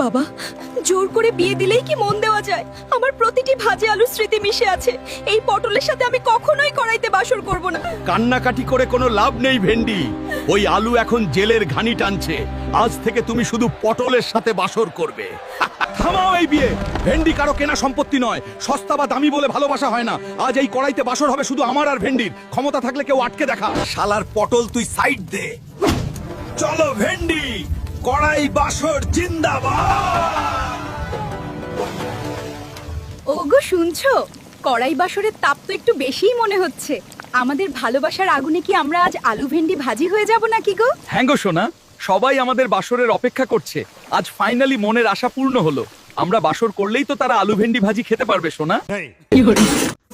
বাবা, জোর করে বিয়ে দিলেই কি মন দেওয়া যায়? আমার প্রতিটি ভাজে আলুর স্মৃতি মিশে আছে। এই পটলের সাথে আমি কখনোই কড়াইতে বাসর করব না। কান্নাকাটি করে কোনো লাভ নেই ভেন্ডি। ওই আলু এখন জেলের ঘানি টানছে। আজ থেকে তুমি শুধু পটলের সাথে বাসর করবে। থামাও এই বিয়ে। ভেন্ডি কারো কেনা সম্পত্তি নয়। সস্তা বা দামি বলে ভালোবাসা হয় না। আজ এই কড়াইতে বাসর হবে শুধু আমার আর ভেন্ডির। ক্ষমতা থাকলে কেউ আটকে দেখা। শালার পটল তুই সাইড দে। চলো ভেন্ডি, কড়াই বাসর জিন্দাবাদ। ওগো শুনছো? কড়াই বাসরের তাপ তো একটু বেশিই মনে হচ্ছে। আমাদের ভালোবাসার আগুনে কি আমরা আজ আলু ভেন্ডি ভাজি হয়ে যাব নাকি গো? হ্যাঁ গো সোনা, সবাই আমাদের বাসরের অপেক্ষা করছে। আজ ফাইনালি মনের আশা পূর্ণ হলো। আমরা বাসর করলেই তো তারা আলু ভেন্ডি ভাজি খেতে পারবে সোনা।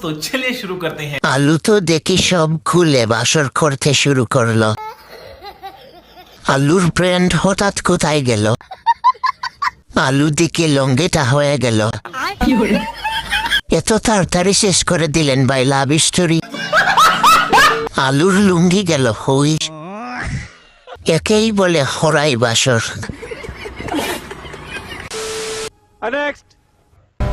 तो चलिए शुरू करते हैं। আলু তো দেখি সব খুলে বাসর করতে শুরু করলো। আলুর ব্র্যান্ড হঠাৎ কোথায় গেল? আলু দিকে লঙ্গেটা হয়ে গেল। এত তাড়াতাড়ি শেষ করে দিলেন ভাই লাভ স্টোরি। আলুর লুঙ্গি গেল হই। একেই বলে হরাই বাসর।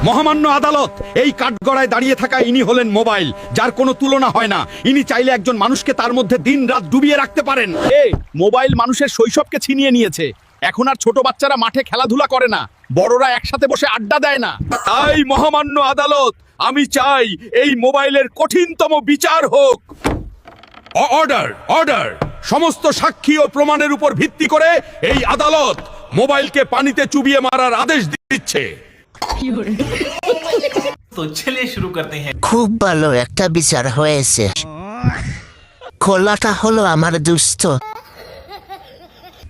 মহামান্য আদালত, এই কাঠগড়ায় দাঁড়িয়ে থাকা ইনি হলেন মোবাইল, যার কোনো তুলনা হয় না। ইনি চাইলে একজন মানুষকে তার মধ্যে দিন রাত ডুবিয়ে রাখতে পারেন। এই মোবাইল মানুষের শৈশবকে ছিনিয়ে নিয়েছে। এখন আর ছোট বাচ্চারা মাঠে খেলাধুলা করে না, বড়রা একসাথে বসে আড্ডা দেয় না। তাই মহামান্য আদালত, আমি চাই এই মোবাইলের কঠিনতম বিচার হোক। Order, order. সমস্ত সাক্ষী ও প্রমাণের উপর ভিত্তি করে এই আদালত মোবাইলকে পানিতে চুবিয়ে মারার আদেশ দিচ্ছে। तो चलिए शुरू करते हैं। খুব ভালো একটা বিচার হয়েছে। খোলাটা হলো আমার দুস্থ।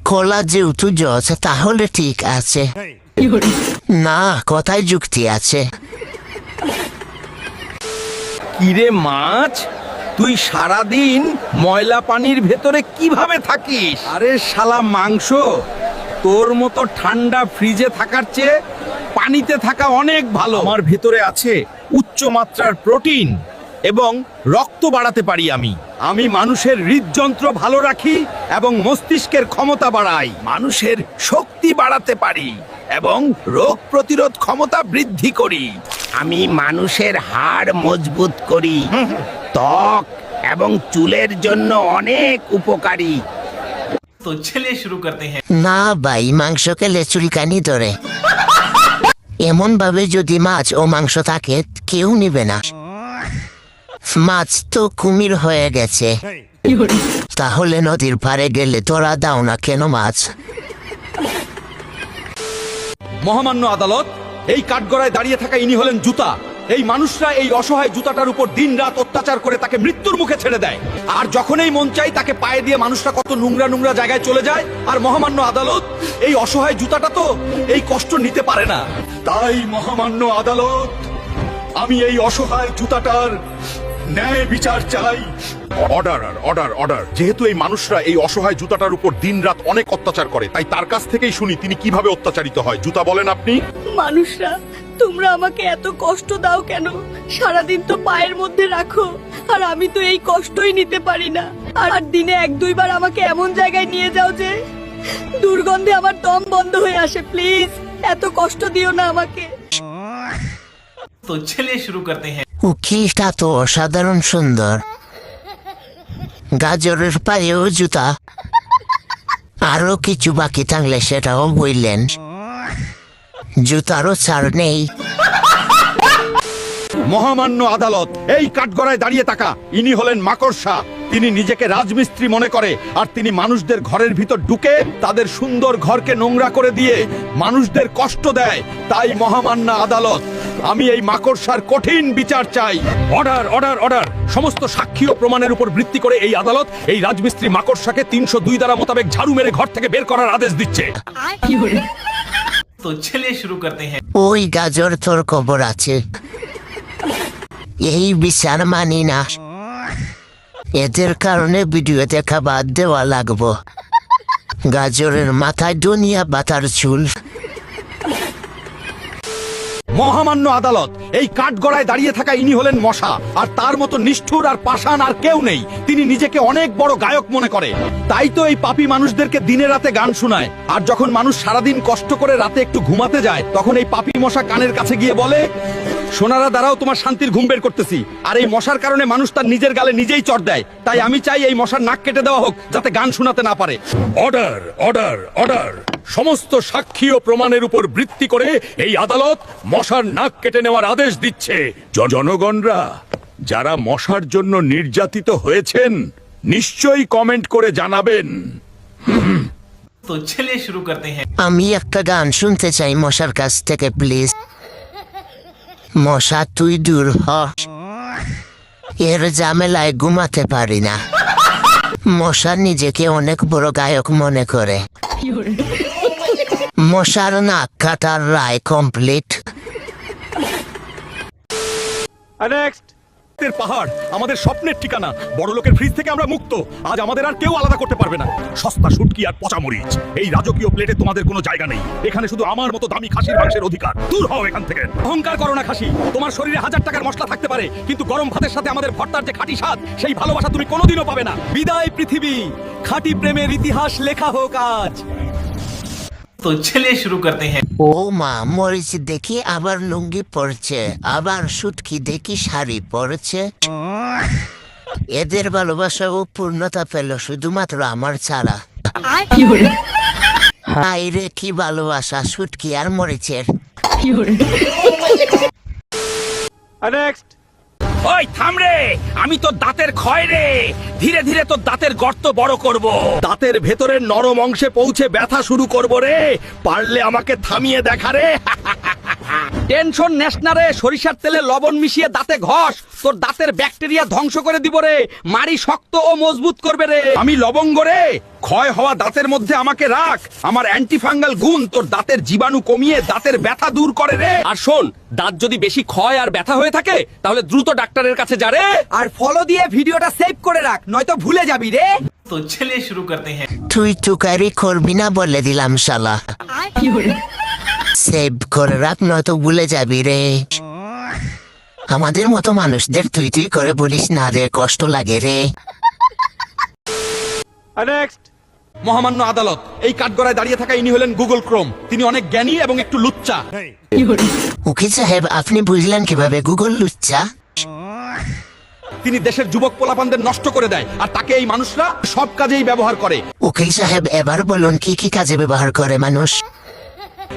খোলা যেহেতু জজ তাহলে ঠিক আছে। না, কথায় যুক্তি আছে। কিরে মাছ, তুই সারাদিন ময়লা পানির ভেতরে কিভাবে থাকিস? আরে শালা মাংস, তোর মতো ঠান্ডা ফ্রিজে থাকার চেয়ে পানিতে থাকা অনেক ভালো। আমার ভেতরে আছে উচ্চ মাত্রার প্রোটিন এবং রক্ত বাড়াতে পারি আমি। আমি মানুষের হৃদযন্ত্র ভালো রাখি এবং মস্তিষ্কের ক্ষমতা বাড়াই। মানুষের শক্তি বাড়াতে পারি এবং রোগ প্রতিরোধ ক্ষমতা বৃদ্ধি করি। আমি মানুষের হাড় মজবুত করি, ত্বক এবং চুলের জন্য অনেক উপকারী। तो चलिए शुरू करते हैं। না ভাই, মাংস খেলে চুলকানি ধরে। এমন ভাবে যদি মাছ ও মাংস থাকে কেউ নিবে না। মাছ তো কুমির হয়ে গেছে। তাহলে নদীর পাড়ে গেলে তোরা দাও না কেন মাছ? মহামান্য আদালত, এই কাঠগড়ায় দাঁড়িয়ে থাকা ইনি হলেন জুতা। এই মানুষরা এই অসহায় জুতাটার উপর দিন রাত অত্যাচার করে তাকে মৃত্যুর মুখে ছেড়ে দেয়। আর যখনই মন চাই তাকে পায়ে দিয়ে মানুষরা কত নোংরা নোংরা জায়গায় চলে যায়। আর মহামান্য আদালত, এই অসহায় জুতাটা তো এই কষ্ট নিতে পারে না। তাই মহামান্য আদালত, আমি এই অসহায় জুতাটার ন্যায় বিচার চাই। Order, order, order. যেহেতু এই মানুষরা এই অসহায় জুতাটার উপর দিন রাত অনেক অত্যাচার করে, তাই তার কাছ থেকেই শুনি তিনি কিভাবে অত্যাচারিত হয়। জুতা, বলেন আপনি। মানুষরা, তোমরা আমাকে এত কষ্ট দাও কেন? সারাদিন তো পায়ের মধ্যে রাখো, আর আমি তো এই কষ্টই নিতে পারি না। আর দিনে এক দুইবার আমাকে এমন জায়গায় নিয়ে যাও যে দুর্গন্ধে আমার দম বন্ধ হয়ে আসে। প্লিজ এত কষ্ট দিও না আমাকে। तो चलिए शुरू करते हैं। উকিলটা তো অসাধারণ সুন্দর। গাজরের পায়েও জুতা। আরো কিছু বাকি থাকলে সেটাও বললেন। জুতারও ছাড় নেই। মহামান্য আদালত, এই কাঠগড়ায় দাঁড়িয়ে থাকা ইনি হলেন মাকড়সা। তিনি নিজেকে রাজমিস্ত্রি মনে করে, আর তিনি মানুষদের ঘরের ভিতর ঢুকে তাদের সুন্দর ঘরকে নোংরা করে দিয়ে মানুষদের কষ্ট দেয়। তাই মহামান্য আদালত, আমি এই মাকড়সার কঠিন বিচার চাই। Order, order, order. সমস্ত সাক্ষী ও প্রমাণের উপর ভিত্তি করে এই আদালত এই রাজমিস্ত্রি মাকড়সাকে 302 ধারা মোতাবেক ঝাড়ু মেরে ঘর থেকে বের করার আদেশ দিচ্ছে। तो चलिए शुरू करते हैं। ওই গাজর তোর কবর আছে। এই বিচার মানি না। এদের কারণে ভিডিও দেখা বাদ দেওয়া লাগবো। গাজরের মাথায় দুনিয়া বাতার চুল। মহামান্য আদালত, এই কাঠগড়ায় দাঁড়িয়ে থাকা ইনি হলেন মশা, আর তার মতো নিষ্ঠুর আর পাষাণ আর কেউ নেই। তিনি নিজেকে অনেক বড় গায়ক মনে করে, তাই তো এই পাপী মানুষদেরকে দিনে রাতে গান শোনায়। আর যখন মানুষ সারাদিন কষ্ট করে রাতে একটু ঘুমাতে যায়, তখন এই পাপী মশা কানের কাছে গিয়ে বলে, সোনারা দাঁড়াও, তোমার শান্তির ঘুম বের করতেছি। আর এই মশার কারণে মানুষ তার নিজের গালে নিজেই চড় দেয়। তাই আমি চাই এই মশার নাক কেটে দেওয়া হোক, যাতে গান শোনাতে না পারে। অর্ডার অর্ডার অর্ডার সমস্ত সাক্ষী ও প্রমাণের উপর ভিত্তি করে এই আদালত মশার নাক কেটে নেওয়ার আদেশ দিচ্ছে। জনগণরা যারা মশার জন্য নির্যাতিত হয়েছেন নিশ্চয়ই কমেন্ট করে জানাবেন। तो चलिए शुरू करते हैं। আমি একটা গান শুনতে চাই মশার কাছ থেকে প্লিজ। মশা তুই দূর হ, এর ঝামেলায় ঘুমাতে পারি না। মশা নিজেকে অনেক বড় গায়ক মনে করে। মশার নাক কাটার রায় কমপ্লিট। নেক্সট পাহাড় আমাদের স্বপ্নের ঠিকানা। বড় লোকের ফ্রিজ থেকে আমরা মুক্ত। আজ আমাদের আর কেউ আলাদা করতে পারবে না। সস্তা শুটকি আর পচা মরিচ, এই রাজকীয় প্লেটে তোমাদের কোনো জায়গা নেই। এখানে শুধু আমার মতো দামি খাসির মাংসের অধিকার। দূর হও এখান থেকে। অহংকার করো না খাসি। তোমার শরীরে 1000 টাকার মশলা থাকতে পারে, কিন্তু গরম ভাতের সাথে আমাদের ভর্তার যে খাঁটি স্বাদ, সেই ভালোবাসা তুমি কোনোদিনও পাবে না। বিদায় পৃথিবী, খাঁটি প্রেমের ইতিহাস লেখা হোক আজ। तो चलिए शुरू करते हैं। ও মা, মরিচ দেখি আবার লুঙ্গি পরছে, আবার শুটকি দেখি শাড়ি পরছে। এদের ভালোবাসা ও পূর্ণতা পেল শুধুমাত্র আমার ছাড়া। হাই রে, কি ভালোবাসা শুটকি আর মরিচের। নেক্সট ওই থাম রে, আমি তো দাঁতের ক্ষয় রে। ধীরে ধীরে তো দাঁতের গর্ত বড় করব। দাঁতের ভেতরের নরম অংশে পৌঁছে ব্যথা শুরু করব রে। পারলে আমাকে থামিয়ে দেখা রে। টেনশন নেস না রে, সরিষার তেলে লবণ মিশিয়ে দাঁতে ঘষ, তোর দাঁতের ব্যাকটেরিয়া ধ্বংস করে দিব রে। মাড়ি শক্ত ও মজবুত করবে রে। আমি লবঙ্গ রে, ক্ষয় হওয়া দাঁতের মধ্যে আমাকে রাখ। আমার অ্যান্টিফাঙ্গাল গুণ তোর দাঁতের জীবাণু কমিয়ে দাঁতের ব্যথা দূর করে রে। আর শোন, দাঁত যদি বেশি ক্ষয় আর ব্যথা হয়ে থাকে, তাহলে দ্রুত ডাক্তারের কাছে যা রে। আর ফলো দিয়ে ভিডিওটা সেভ করে রাখ, নয়তো ভুলে যাবি রে। तो चलिए शुरू करते हैं। তুই টুকারি করবি না বলে দিলাম শালা। সেভ করে রাখ, নয়তো ভুলে যাবি রে। আমাদের মতো মানুষদের তুই তুই করে বলিস না রে, কষ্ট লাগে রে। নেক্সট মহামান্য আদালত, এই কাঠগড়ায় দাঁড়িয়ে থাকা ইনি হলেন গুগল ক্রোম। তিনি অনেক জ্ঞানী এবং একটু লুচ্চা। উকিল সাহেব, আপনি বুঝলেন কিভাবে গুগল লুচ্চা? তিনি দেশের যুবক পোলাপানদের নষ্ট করে দেয়, আর তাকে এই মানুষরা সব কাজেই ব্যবহার করে। উকিল সাহেব, এবার বলুন কি কি কাজে ব্যবহার করে মানুষ?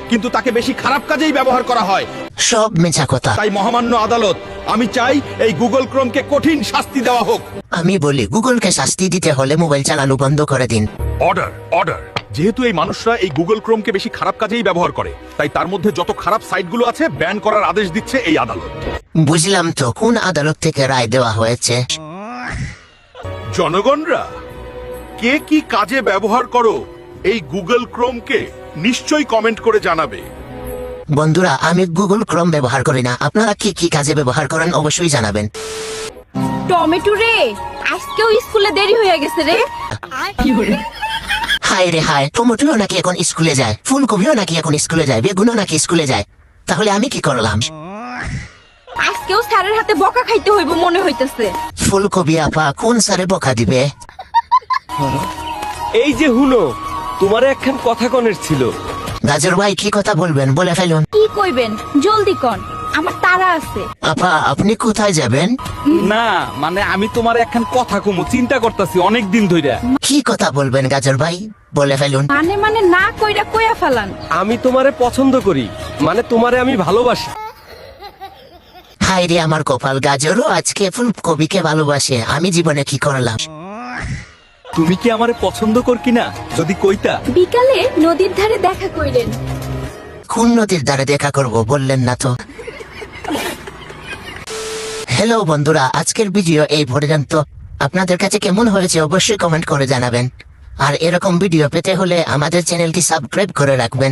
কিন্তু তাকে বেশি খারাপ কাজেই ব্যবহার করা হয়। সব মিছা কথা। তাই মহামান্য আদালত, আমি চাই এই গুগল ক্রোমকে কঠিন শাস্তি দেওয়া হোক। আমি বলি, গুগলকে শাস্তি দিতে হলে মোবাইল চালানো বন্ধ করে দিন। অর্ডার অর্ডার যেহেতু এই মানুষরা এই গুগল ক্রোমকে বেশি খারাপ কাজেই ব্যবহার করে, তাই তার মধ্যে যত খারাপ সাইটগুলো আছে ব্যান করার আদেশ দিচ্ছে এই আদালত। বুঝলাম তো, কোন আদালত থেকে রায় দেওয়া হয়েছে? জনগণরা কে কি কাজে ব্যবহার করো এই গুগল ক্রোমকে নিশ্চয়ই কমেন্ট করে জানাবে। বন্ধুরা, আমি গুগল ক্রোম ব্যবহার করি না। আপনারা কি কি কাজে ব্যবহার করেন অবশ্যই জানাবেন। টমেটো রে, আজকেও স্কুলে দেরি হয়ে গেছে রে। হায় রে হায়, টমেটোও নাকি এখন স্কুলে যায়, ফুলকপিও নাকি এখন স্কুলে যায়, বেগুনও নাকি স্কুলে যায়। তাহলে আমি কি করলাম? আজকেও স্যারের হাতে বকা খাইতে হইব মনে হইতেছে। ফুলকপি আপা কোন স্যারে বকা দিবে? এই যে হুনো, তোমারে একখান কথা কনের ছিল। গাজর ভাই, কি কথা বলবেন বলে ফেলুন। কি কইবেন, জলদি কন, আমার তাড়া আছে। আপা, আপনি কোথায় যাবেন? না মানে আমি তোমার একখান কথা কমু চিন্তা করতেছি অনেক দিন ধরে। কি কথা বলবেন গাজর ভাই, বলে ফেলুন। মানে না কইরা কইয়া ফেলান। আমি তোমারে পছন্দ করি, মানে তোমারে আমি ভালোবাসি। হায় রে আমার কপাল, গাজরও আজকে ফুলকপিকে ভালোবাসে। আমি জীবনে কি করলাম? তুমি কি আমারে পছন্দ কর কিনা যদি কইতা। বিকালে নদীর ধারে দেখা কইলেন। কোন নদীর ধারে দেখা করব বললেন না তো। হ্যালো বন্ধুরা, আজকের ভিডিও এই পর্যন্ত। আপনাদের কাছে কেমন হয়েছে অবশ্যই কমেন্ট করে জানাবেন। আর এরকম ভিডিও পেতে হলে আমাদের চ্যানেলটি সাবস্ক্রাইব করে রাখবেন।